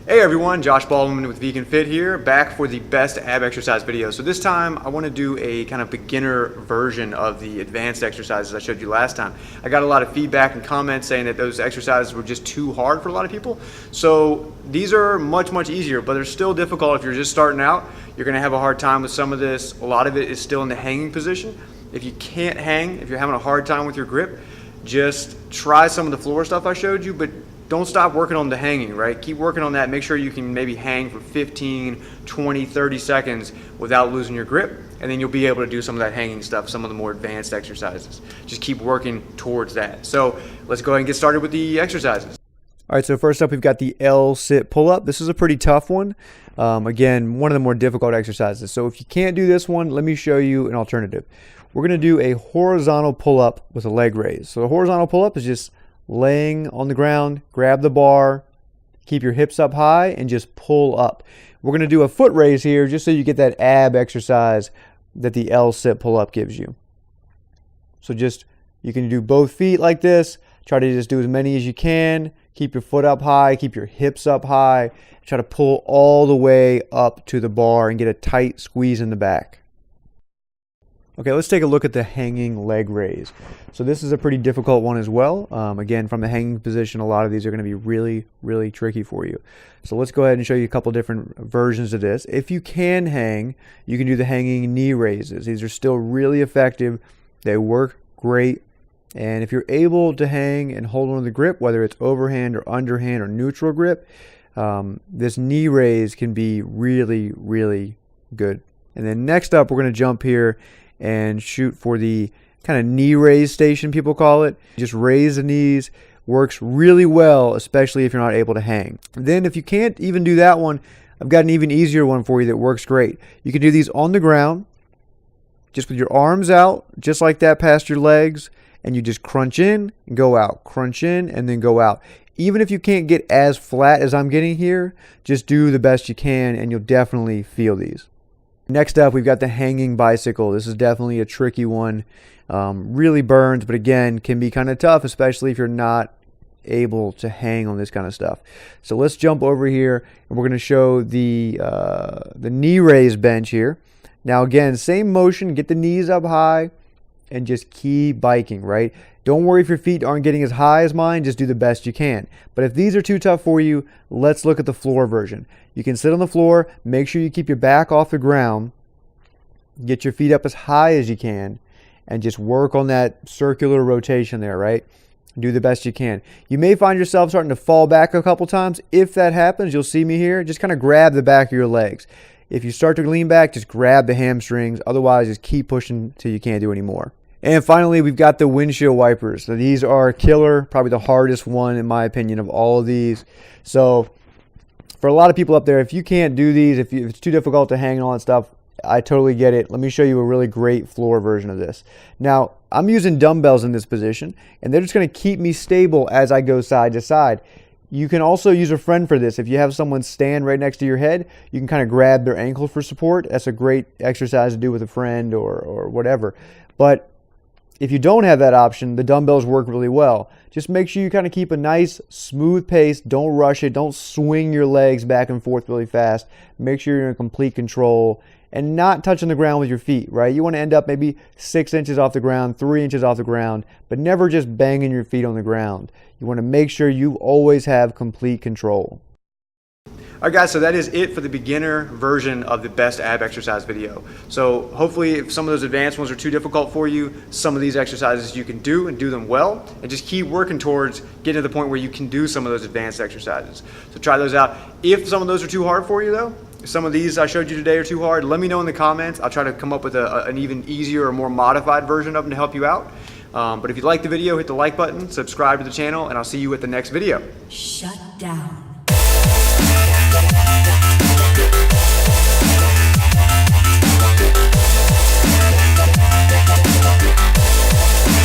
Hey everyone, Josh Baldwin with Vegan Fit here, back for the best ab exercise video. So this time I want to do a kind of beginner version of the advanced exercises I showed you last time. I got a lot of feedback and comments saying that those exercises were just too hard for a lot of people. So these are much easier, but they're still difficult if you're just starting out. You're going to have a hard time with some of this. A lot of it is still in the hanging position. If you can't hang, if you're having a hard time with your grip, just try some of the floor stuff I showed you, but don't stop working on the hanging, right? Keep working on that. Make sure you can maybe hang for 15, 20, 30 seconds without losing your grip, and then you'll be able to do some of that hanging stuff, some of the more advanced exercises. Just keep working towards that. So let's go ahead and get started with the exercises. All right, so first up we've got the L-sit pull-up. This is a pretty tough one. Again, one of the more difficult exercises. So if you can't do this one, let me show you an alternative. We're gonna do a horizontal pull-up with a leg raise. So the horizontal pull-up is just laying on the ground, grab the bar, keep your hips up high, and just pull up. We're going to do a foot raise here just so you get that ab exercise that the L-sit pull-up gives you. So you can do both feet like this. Try to just do as many as you can. Keep your foot up high, keep your hips up high. Try to pull all the way up to the bar and get a tight squeeze in the back. Okay, let's take a look at the hanging leg raise. So this is a pretty difficult one as well. Again, from the hanging position, a lot of these are going to be really tricky for you. So let's go ahead and show you a couple different versions of this. If you can hang, you can do the hanging knee raises. These are still really effective. They work great. And if you're able to hang and hold on to the grip, whether it's overhand or underhand or neutral grip, this knee raise can be really good. And then next up, we're going to jump here and shoot for the kind of knee raise station, people call it. Just raise the knees. Works really well, especially if you're not able to hang. Then if you can't even do that one, I've got an even easier one for you that works great. You can do these on the ground, just with your arms out, just like that past your legs, and you just crunch in and go out, crunch in and then go out. Even if you can't get as flat as I'm getting here, just do the best you can and you'll definitely feel these. Next up, we've got the hanging bicycle. This is definitely a tricky one. Really burns, but again, can be kind of tough, especially if you're not able to hang on this kind of stuff. So let's jump over here, and we're going to show the knee raise bench here. Now again, same motion, get the knees up high, and just keep biking, right? Don't worry if your feet aren't getting as high as mine, just do the best you can. But if these are too tough for you, let's look at the floor version. You can sit on the floor, make sure you keep your back off the ground, get your feet up as high as you can, and just work on that circular rotation there, right? Do the best you can. You may find yourself starting to fall back a couple times. If that happens, you'll see me here, just kind of grab the back of your legs. If you start to lean back, just grab the hamstrings. Otherwise, just keep pushing till you can't do any more. And finally, we've got the windshield wipers. So these are killer, probably the hardest one in my opinion of all of these. So for a lot of people up there, if you can't do these, if it's too difficult to hang and all that stuff, I totally get it. Let me show you a really great floor version of this. Now, I'm using dumbbells in this position, and they're just going to keep me stable as I go side to side. You can also use a friend for this. If you have someone stand right next to your head, you can kind of grab their ankle for support. That's a great exercise to do with a friend or whatever. But if you don't have that option, the dumbbells work really well. Just make sure you kind of keep a nice, smooth pace. Don't rush it. Don't swing your legs back and forth really fast. Make sure you're in complete control and not touching the ground with your feet, right? You want to end up maybe 6 inches off the ground, 3 inches off the ground, but never just banging your feet on the ground. You want to make sure you always have complete control. Alright guys, so that is it for the beginner version of the best ab exercise video. So hopefully if some of those advanced ones are too difficult for you, some of these exercises you can do and do them well, and just keep working towards getting to the point where you can do some of those advanced exercises. So try those out. If some of those are too hard for you though, if some of these I showed you today are too hard, let me know in the comments. I'll try to come up with an even easier or more modified version of them to help you out. But if you like the video, hit the like button, subscribe to the channel, and I'll see you at the next video. Shut down.